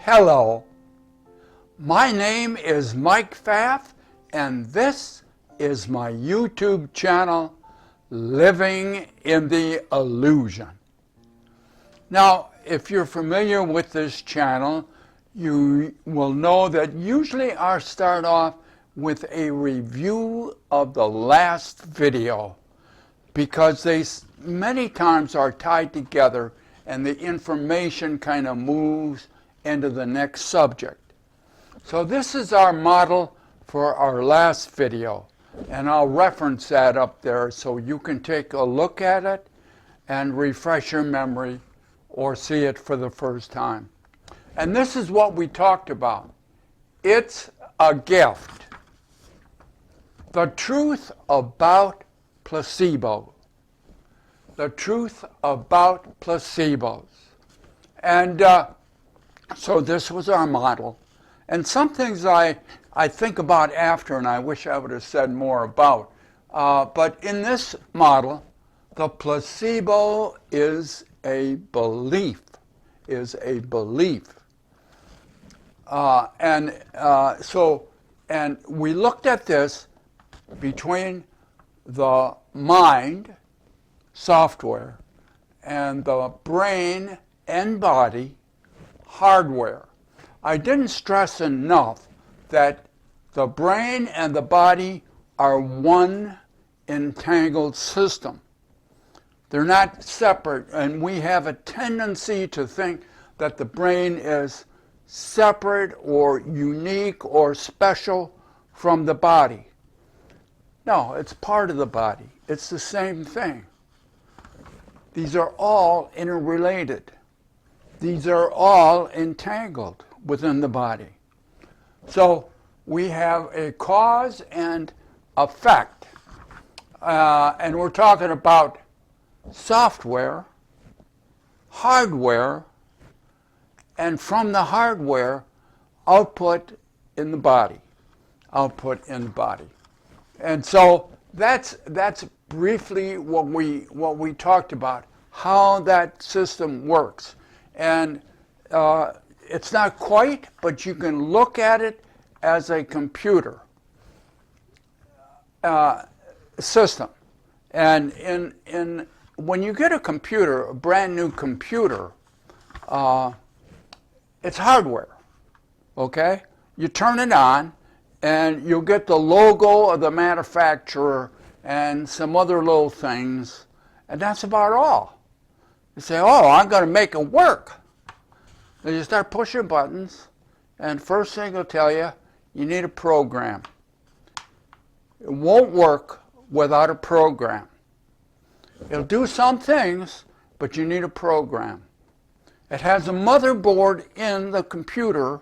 Hello, my name is Mike Pfaff, and this is my YouTube channel, Living in the Illusion. Now, if you're familiar with this channel, you will know that usually I start off with a review of the last video because they many times are tied together and the information kind of moves into the next subject. So this is our model for our last video, and I'll reference that up there so you can take a look at it and refresh your memory or see it for the first time. And this is what we talked about. It's a gift. The truth about placebo. The truth about placebos. And so this was our model. And some things I think about after, and I wish I would have said more about. But in this model, the placebo is a belief, And we looked at this between the mind, software, and the brain and body, hardware. I didn't stress enough that the brain and the body are one entangled system. They're not separate, and we have a tendency to think that the brain is separate or unique or special from the body. No, it's part of the body. It's the same thing. These are all interrelated. These are all entangled within the body. So we have a cause and effect. And we're talking about software, hardware, and from the hardware, output in the body. And so that's briefly what we talked about, how that system works. And it's not quite, but you can look at it as a computer system. And when you get a computer, a brand new computer, it's hardware, okay? You turn it on, and you'll get the logo of the manufacturer and some other little things, and that's about all. You say, oh, I'm going to make it work. And you start pushing buttons, and first thing it'll tell you, you need a program. It won't work without a program. It'll do some things, but you need a program. It has a motherboard in the computer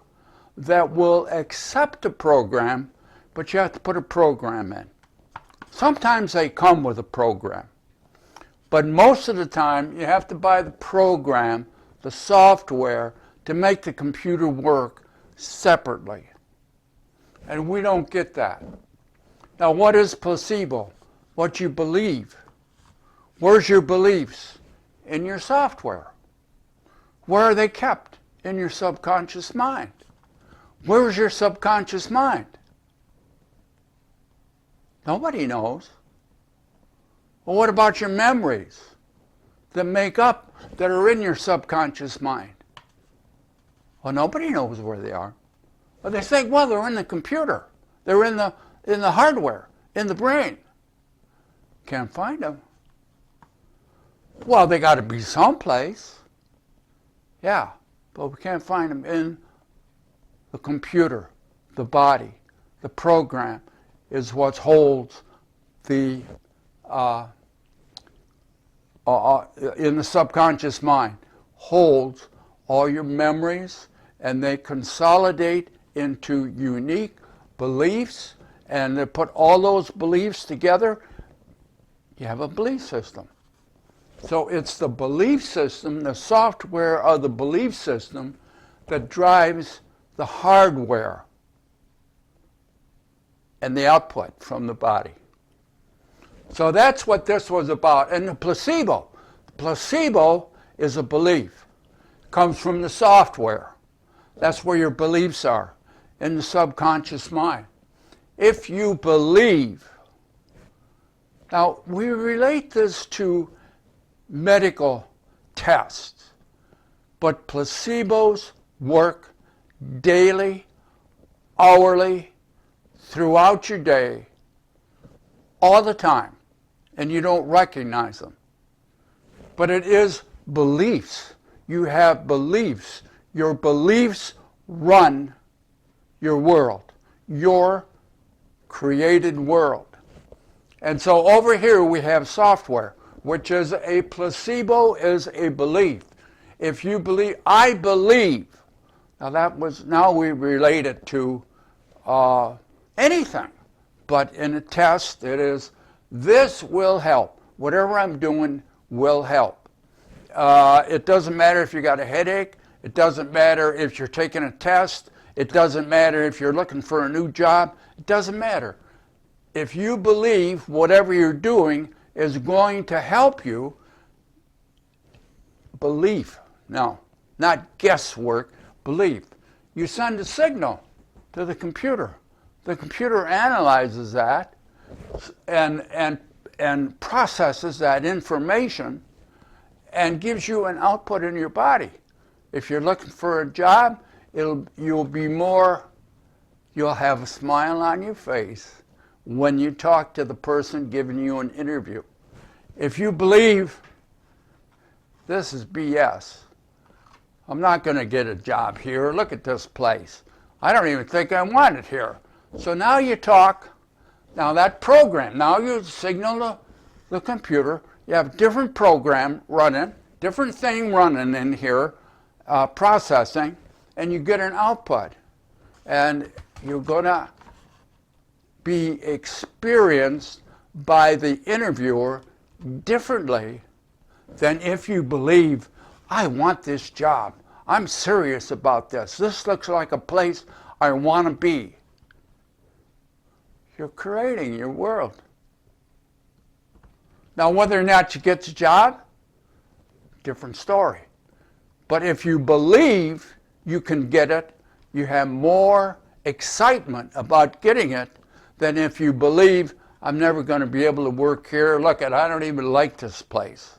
that will accept a program, but you have to put a program in. Sometimes they come with a program, but most of the time you have to buy the program, the software, to make the computer work separately. And we don't get that. Now, what is placebo? What you believe. Where's your beliefs? In your software. Where are they kept? In your subconscious mind. Where's your subconscious mind? Nobody knows. Well, what about your memories that are in your subconscious mind? Well, nobody knows where they are. Well, they think, well, they're in the computer. They're in the hardware, in the brain. Can't find them. Well, they got to be someplace. Yeah, but we can't find them in the computer, the body. The program is what holds the in the subconscious mind, holds all your memories, and they consolidate into unique beliefs, and they put all those beliefs together. You have a belief system. So it's the belief system, the software of the belief system, that drives the hardware and the output from the body. So that's what this was about. And the placebo is a belief. It comes from the software. That's where your beliefs are, in the subconscious mind. If you believe, now we relate this to medical tests, but placebos work daily, hourly, throughout your day, all the time, and you don't recognize them. But it is beliefs. You have beliefs. Your beliefs run your world, your created world. And so over here we have software, which is a placebo, is a belief. If you believe, I believe, now we relate it to anything. But in a test, it is, this will help. Whatever I'm doing will help. It doesn't matter if you got a headache. It doesn't matter if you're taking a test. It doesn't matter if you're looking for a new job. It doesn't matter. If you believe whatever you're doing is going to help you, belief. No, not guesswork, belief. You send a signal to the computer. The computer analyzes that and processes that information and gives you an output in your body. If you're looking for a job, you'll have a smile on your face when you talk to the person giving you an interview. If you believe this is BS, I'm not going to get a job here. Look at this place. I don't even think I want it here. So now you talk, now that program, now you signal the computer, you have a different program running, different thing running in here, processing, and you get an output. And you're going to be experienced by the interviewer differently than if you believe, I want this job. I'm serious about this. This looks like a place I want to be. You're creating your world. Now, whether or not you get the job, different story. But if you believe you can get it, you have more excitement about getting it than if you believe, I'm never going to be able to work here. Look, I don't even like this place.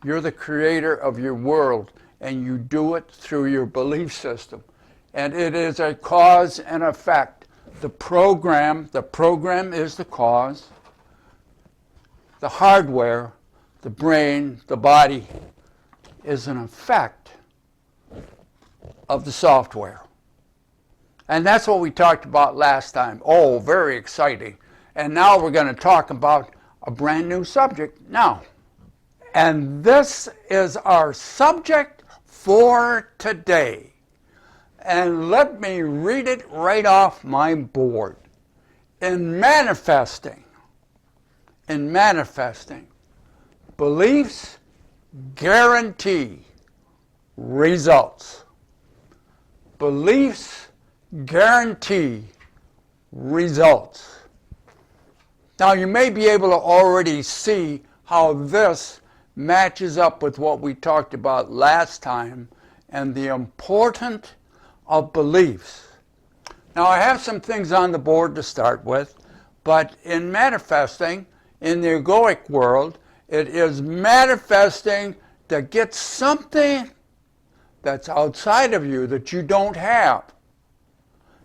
You're the creator of your world, and you do it through your belief system. And it is a cause and effect. The program is the cause. The hardware, the brain, the body, is an effect of the software. And that's what we talked about last time. Oh, very exciting. And now we're going to talk about a brand new subject now. And this is our subject for today. And let me read it right off my board. In manifesting, beliefs guarantee results. Beliefs guarantee results. Now you may be able to already see how this matches up with what we talked about last time and the importance of beliefs. Now I have some things on the board to start with, but in manifesting, in the egoic world, it is manifesting to get something that's outside of you that you don't have.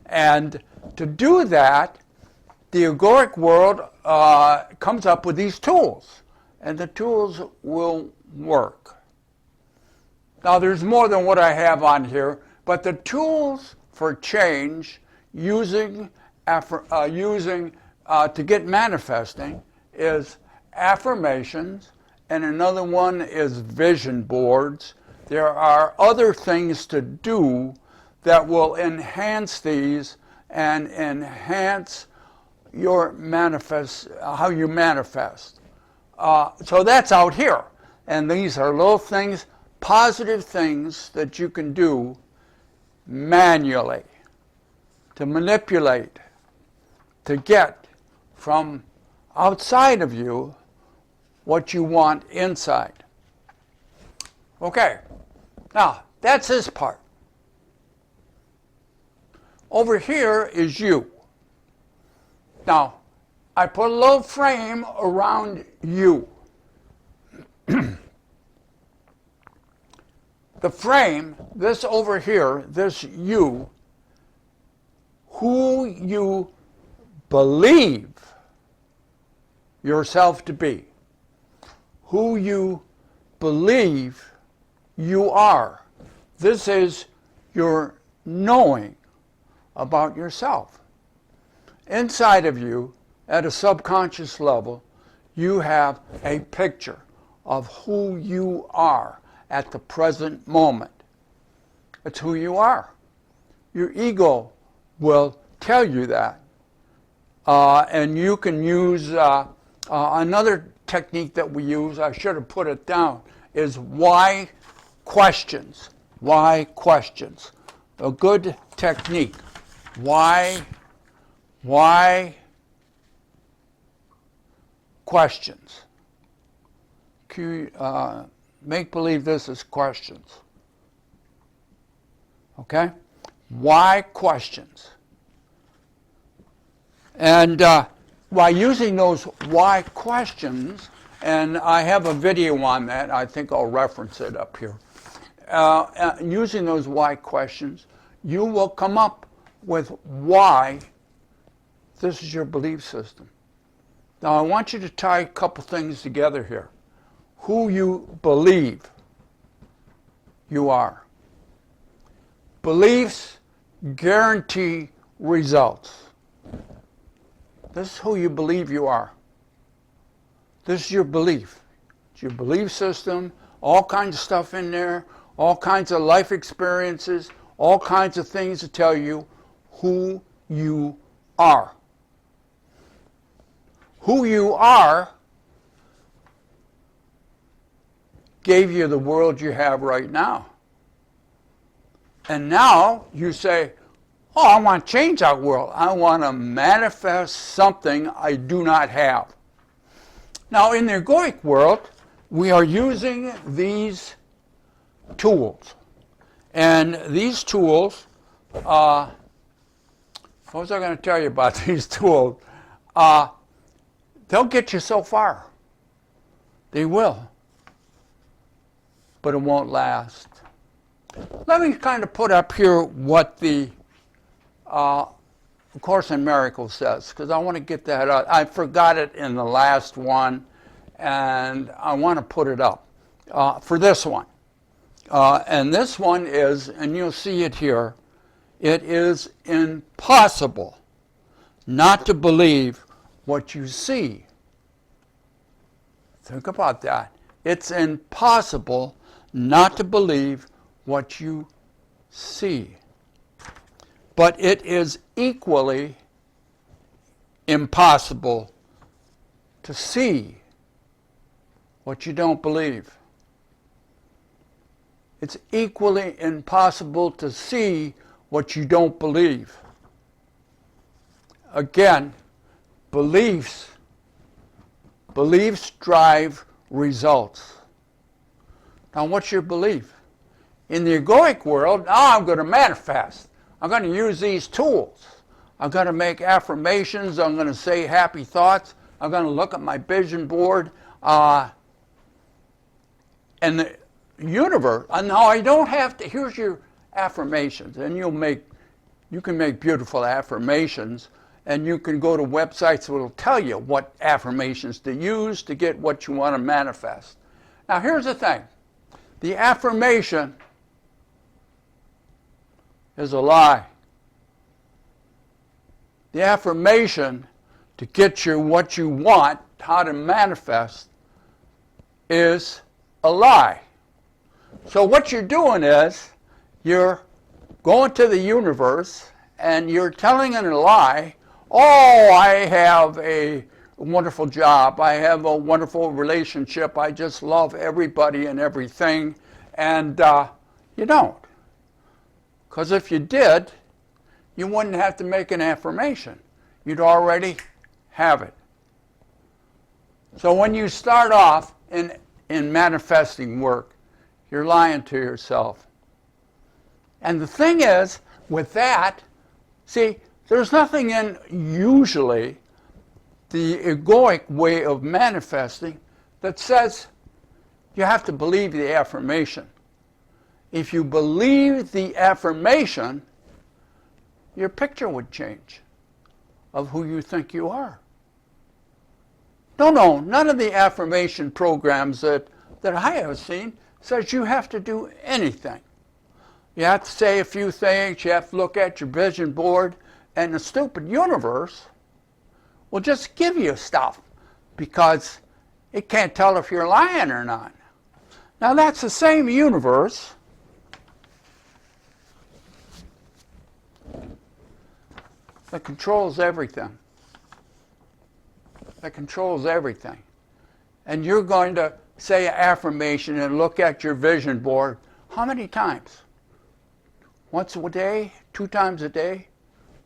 And to do that, the egoic world comes up with these tools, and the tools will work. Now there's more than what I have on here, but the tools for change using to get manifesting is affirmations, and another one is vision boards. There are other things to do that will enhance these and enhance your how you manifest. So that's out here. And these are little things, positive things that you can do manually to manipulate, to get from outside of you what you want inside. Okay, now That's this part. Over here is you. Now, I put a little frame around you. The frame, this over here, this you, who you believe yourself to be, who you believe you are. This is your knowing about yourself. Inside of you, at a subconscious level, you have a picture of who you are at the present moment. It's who you are. Your ego will tell you that. And you can use another technique that we use, I should have put it down, is why questions. Why questions. A good technique. Why questions. Make believe this is questions. Okay? Why questions? And by using those why questions, and I have a video on that, I think I'll reference it up here. Using those why questions, you will come up with why this is your belief system. Now I want you to tie a couple things together here. Who you believe you are. Beliefs guarantee results. This is who you believe you are. This is your belief. It's your belief system, all kinds of stuff in there, all kinds of life experiences, all kinds of things to tell you who you are. Who you are gave you the world you have right now. And now you say, oh, I want to change that world. I want to manifest something I do not have. Now, in the egoic world, we are using these tools. And these tools, what was I going to tell you about these tools? They'll get you so far. They will. But it won't last. Let me kind of put up here what the Course in Miracles says, because I want to get that up. I forgot it in the last one, and I want to put it up for this one. And this one is, and you'll see it here, it is impossible not to believe what you see. Think about that. It's impossible not to believe what you see. But it is equally impossible to see what you don't believe. It's equally impossible to see what you don't believe. Again, beliefs drive results. Now, what's your belief? In the egoic world, now I'm going to manifest. I'm going to use these tools. I'm going to make affirmations. I'm going to say happy thoughts. I'm going to look at my vision board. And the universe, now I don't have to, here's your affirmations. And you can make beautiful affirmations. And you can go to websites that will tell you what affirmations to use to get what you want to manifest. Now here's the thing. The affirmation is a lie. The affirmation to get you what you want, how to manifest, is a lie. So what you're doing is you're going to the universe and you're telling it a lie. Oh, I have a wonderful job. I have a wonderful relationship. I just love everybody and everything. And you don't. Because if you did, you wouldn't have to make an affirmation. You'd already have it. So when you start off in manifesting work, you're lying to yourself. And the thing is, with that, see, there's nothing in usually the egoic way of manifesting that says you have to believe the affirmation. If you believe the affirmation, your picture would change of who you think you are. No, none of the affirmation programs that I have seen says you have to do anything. You have to say a few things, you have to look at your vision board, and the stupid universe will just give you stuff because it can't tell if you're lying or not. Now that's the same universe that controls everything. That controls everything. And you're going to say an affirmation and look at your vision board how many times? Once a day? 2 times a day?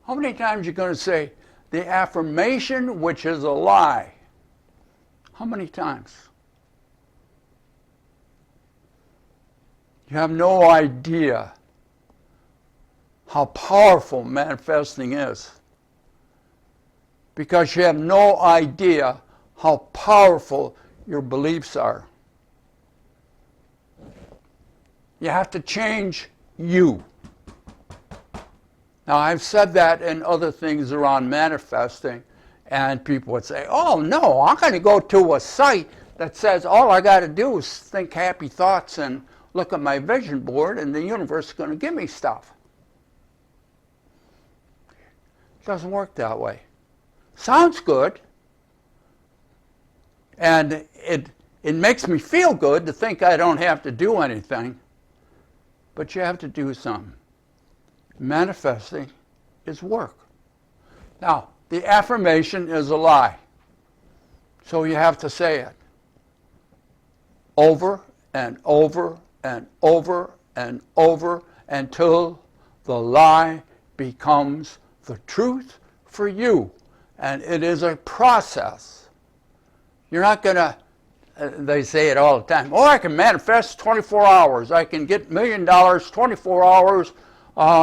How many times are you going to say the affirmation which is a lie? How many times? You have no idea how powerful manifesting is, because you have no idea how powerful your beliefs are. You have to change you. Now, I've said that in other things around manifesting, and people would say, oh no, I'm going to go to a site that says all I got to do is think happy thoughts and look at my vision board and the universe is going to give me stuff. It doesn't work that way. Sounds good, and it makes me feel good to think I don't have to do anything, but you have to do something. Manifesting is work. Now, the affirmation is a lie, so you have to say it over and over and over and over until the lie becomes the truth for you. And it is a process. You're not going to, they say it all the time, oh, I can manifest 24 hours. I can get $1 million 24 hours,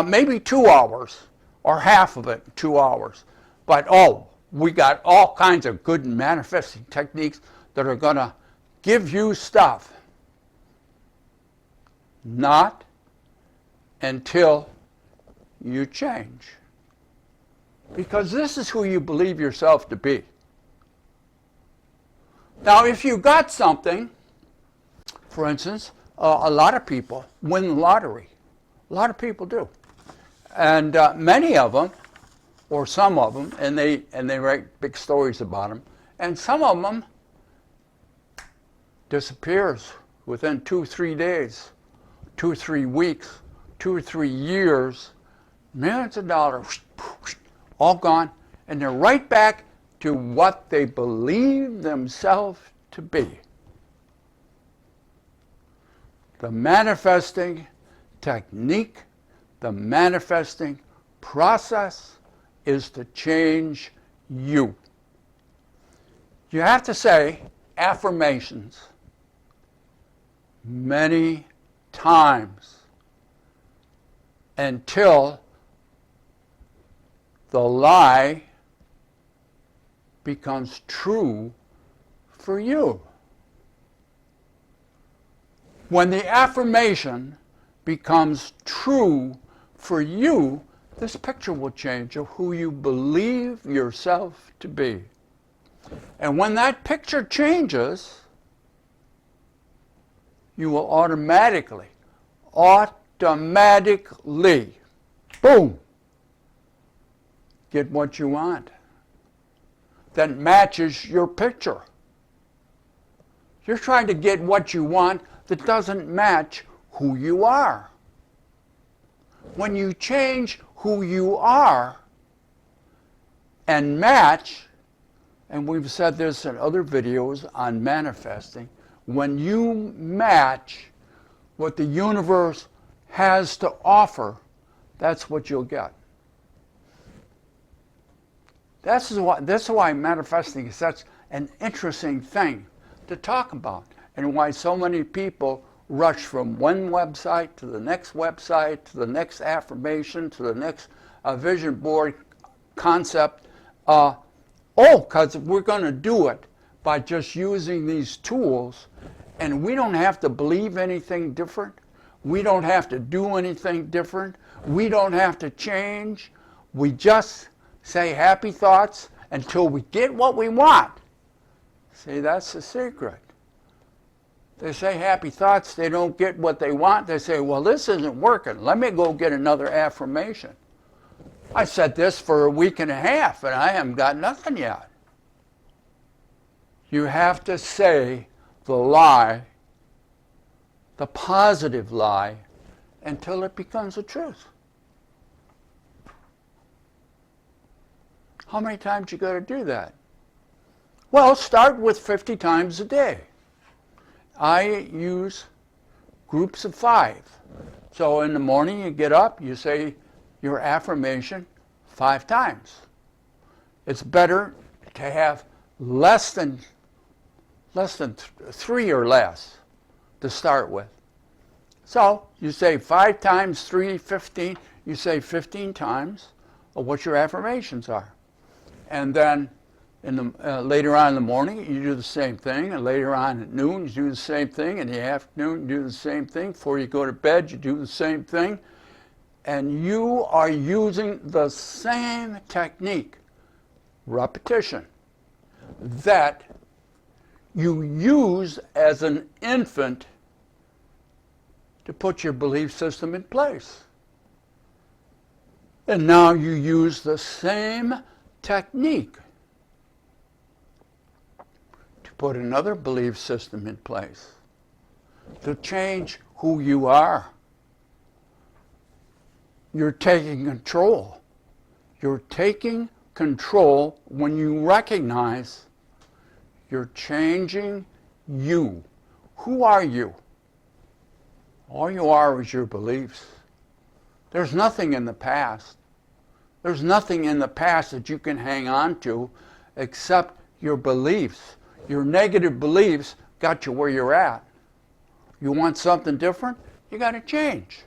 maybe 2 hours, or half of it 2 hours. But, oh, we got all kinds of good manifesting techniques that are going to give you stuff. Not until you change. Because this is who you believe yourself to be. Now, if you got something, for instance, a lot of people win the lottery. A lot of people do. And many of them, or some of them, and they write big stories about them, and some of them disappears within 2 or 3 days, 2 or 3 weeks, 2 or 3 years, millions of dollars, all gone, and they're right back to what they believe themselves to be. The manifesting technique, the manifesting process is to change you. You have to say affirmations many times until the lie becomes true for you. When the affirmation becomes true for you, this picture will change of who you believe yourself to be. And when that picture changes, you will automatically, boom, get what you want that matches your picture. You're trying to get what you want that doesn't match who you are. When you change who you are and match, and we've said this in other videos on manifesting, when you match what the universe has to offer, that's what you'll get. This is why manifesting is such an interesting thing to talk about, and why so many people rush from one website to the next website, to the next affirmation, to the next vision board concept. Because we're going to do it by just using these tools, and we don't have to believe anything different. We don't have to do anything different. We don't have to change. We just say happy thoughts until we get what we want. See, that's the secret. They say happy thoughts, they don't get what they want. They say, well, this isn't working. Let me go get another affirmation. I said this for a week and a half, and I haven't got nothing yet. You have to say the lie, the positive lie, until it becomes the truth. How many times you got to do that? Well, start with 50 times a day. I use groups of 5. So in the morning you get up, you say your affirmation 5 times. It's better to have less than 3 or less to start with. So you say 5 times 3, 15. You say 15 times of what your affirmations are. And then later on in the morning, you do the same thing, and later on at noon, you do the same thing, in the afternoon, you do the same thing. Before you go to bed, you do the same thing. And you are using the same technique, repetition, that you use as an infant to put your belief system in place. And now you use the same technique put another belief system in place to change who you are. You're taking control. You're taking control when you recognize you're changing you. Who are you? All you are is your beliefs. There's nothing in the past. There's nothing in the past that you can hang on to except your beliefs. Your negative beliefs got you where you're at. You want something different? You got to change.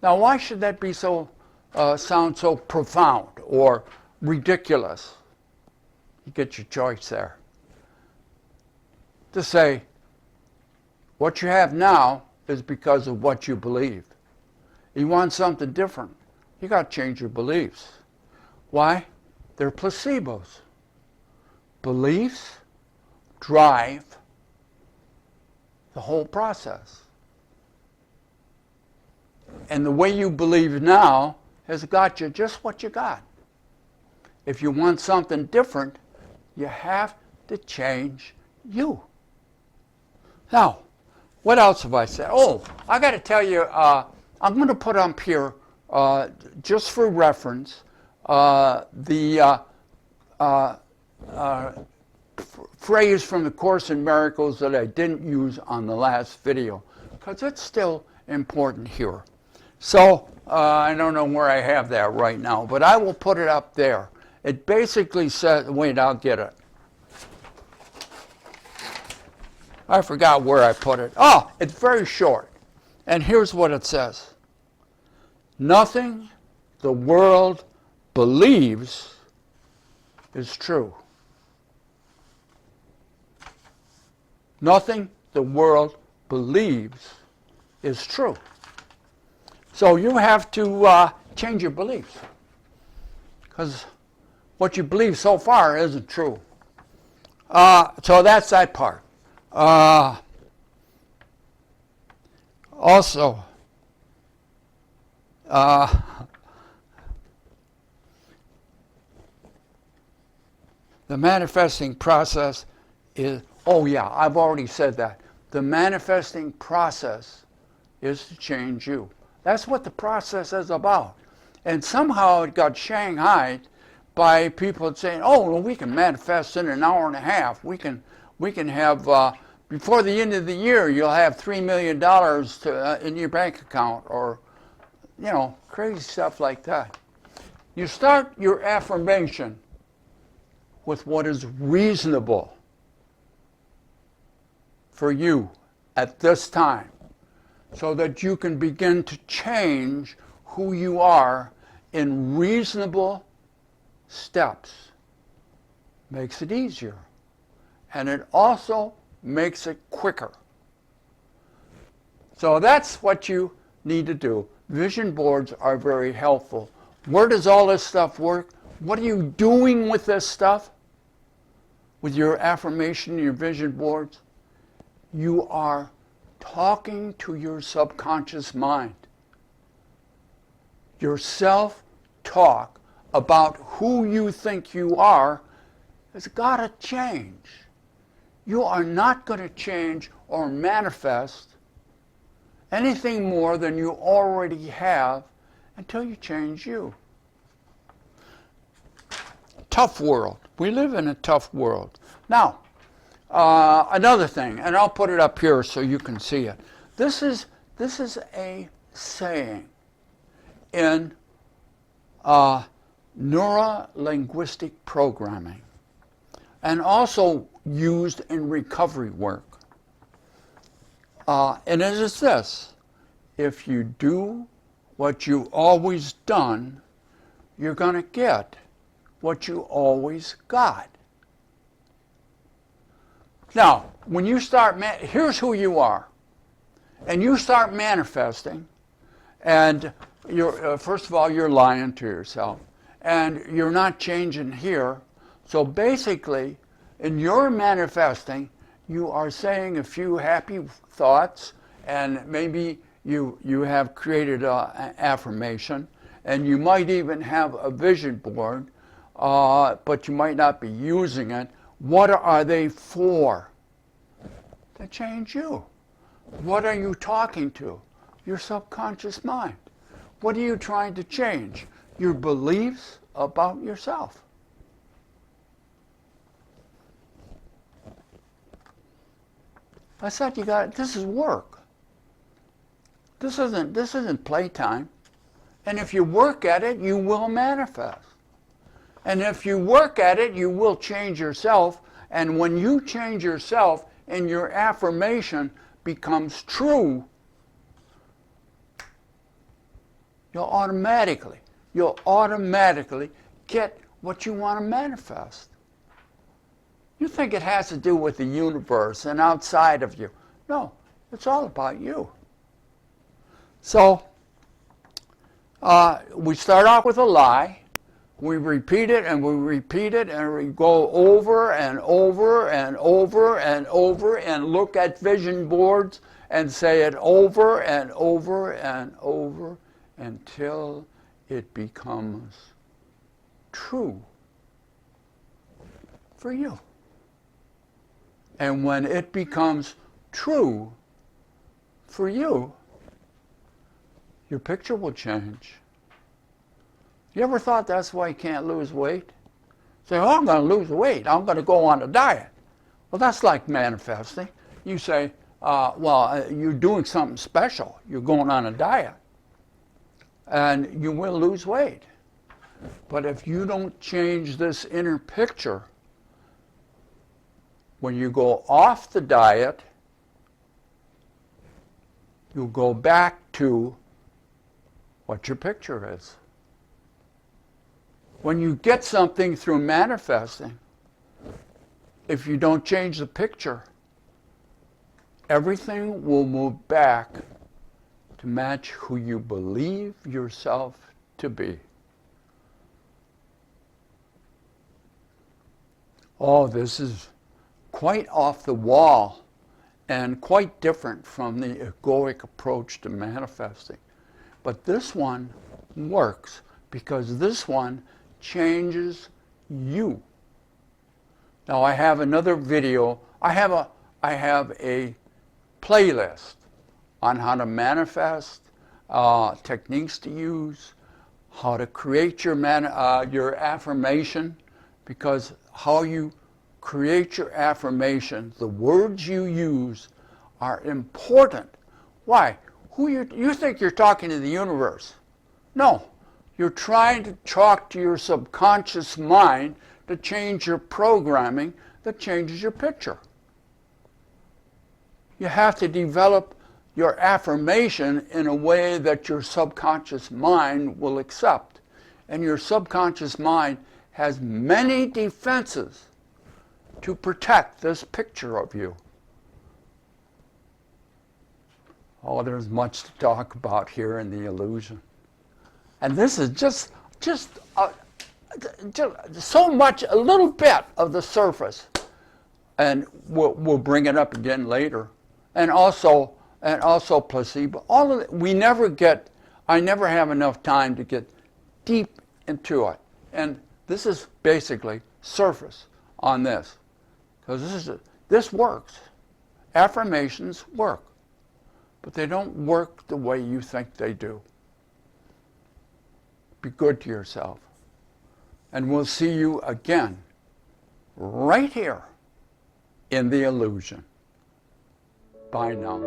Now, why should that be sound so profound or ridiculous? You get your choice there. To say, what you have now is because of what you believe. You want something different, you got to change your beliefs. Why? They're placebos. Beliefs drive the whole process. And the way you believe now has got you just what you got. If you want something different, you have to change you. Now, what else have I said? Oh, I got to tell you, I'm going to put up here, just for reference, the phrase from the Course in Miracles that I didn't use on the last video, because it's still important here. So I don't know where I have that right now, but I will put it up there. It basically says, wait, I'll get it. I forgot where I put it. Oh, it's very short. And here's what it says. Nothing the world believes is true. Nothing the world believes is true. So you have to change your beliefs, because what you believe so far isn't true. So that's that part. Also, the manifesting process is, oh yeah, I've already said that. The manifesting process is to change you. That's what the process is about. And somehow it got shanghaied by people saying, oh, well, we can manifest in an hour and a half. We can have, before the end of the year, you'll have $3 million in your bank account, or, you know, crazy stuff like that. You start your affirmation with what is reasonable for you at this time. so that you can begin to change who you are in reasonable steps. Makes it easier. And it also makes it quicker. So that's what you need to do. Vision boards are very helpful. Where does all this stuff work? What are you doing with this stuff? With your affirmation, your vision boards? You are talking to your subconscious mind. Your self-talk about who you think you are has got to change. You are not going to change or manifest anything more than you already have until you change you. Tough world. We live in a tough world. Now, another thing, and I'll put it up here so you can see it. This is a saying in neuro-linguistic programming, and also used in recovery work. And it is this: if you do what you've always done, you're going to get what you always got. Now, when you start, here's who you are, and you start manifesting, and you're, first of all, you're lying to yourself, and you're not changing here. So basically, in your manifesting, you are saying a few happy thoughts, and maybe you have created an affirmation, and you might even have a vision board, but you might not be using it. What are they for? To change you. What are you talking to? Your subconscious mind. What are you trying to change? Your beliefs about yourself. I said this is work. This isn't playtime. And if you work at it, you will manifest. And if you work at it, you will change yourself. And when you change yourself and your affirmation becomes true, you'll automatically get what you want to manifest. You think it has to do with the universe and outside of you. No, it's all about you. So, we start off with a lie. We repeat it and we repeat it and we go over and over and over and over and look at vision boards and say it over and over and over until it becomes true for you. And when it becomes true for you, your picture will change. You ever thought that's why you can't lose weight? Say, oh, I'm going to lose weight. I'm going to go on a diet. Well, that's like manifesting. You say, you're doing something special. You're going on a diet. And you will lose weight. But if you don't change this inner picture, when you go off the diet, you'll go back to what your picture is. When you get something through manifesting, if you don't change the picture, everything will move back to match who you believe yourself to be. Oh, this is quite off the wall and quite different from the egoic approach to manifesting. But this one works because this one changes you. Now I have another video. I have a playlist on how to manifest, techniques to use, how to create your affirmation, because how you create your affirmation, the words you use are important. Why? You think you're talking to the universe. No. You're trying to talk to your subconscious mind to change your programming that changes your picture. You have to develop your affirmation in a way that your subconscious mind will accept. And your subconscious mind has many defenses to protect this picture of you. Oh, there's much to talk about here in the illusion. And this is just so much, a little bit of the surface. And we'll bring it up again later. And also placebo. All of it, I never have enough time to get deep into it. And this is basically surface on this. Because this works. Affirmations work. But they don't work the way you think they do. Be good to yourself. And we'll see you again right here in the illusion. Bye now.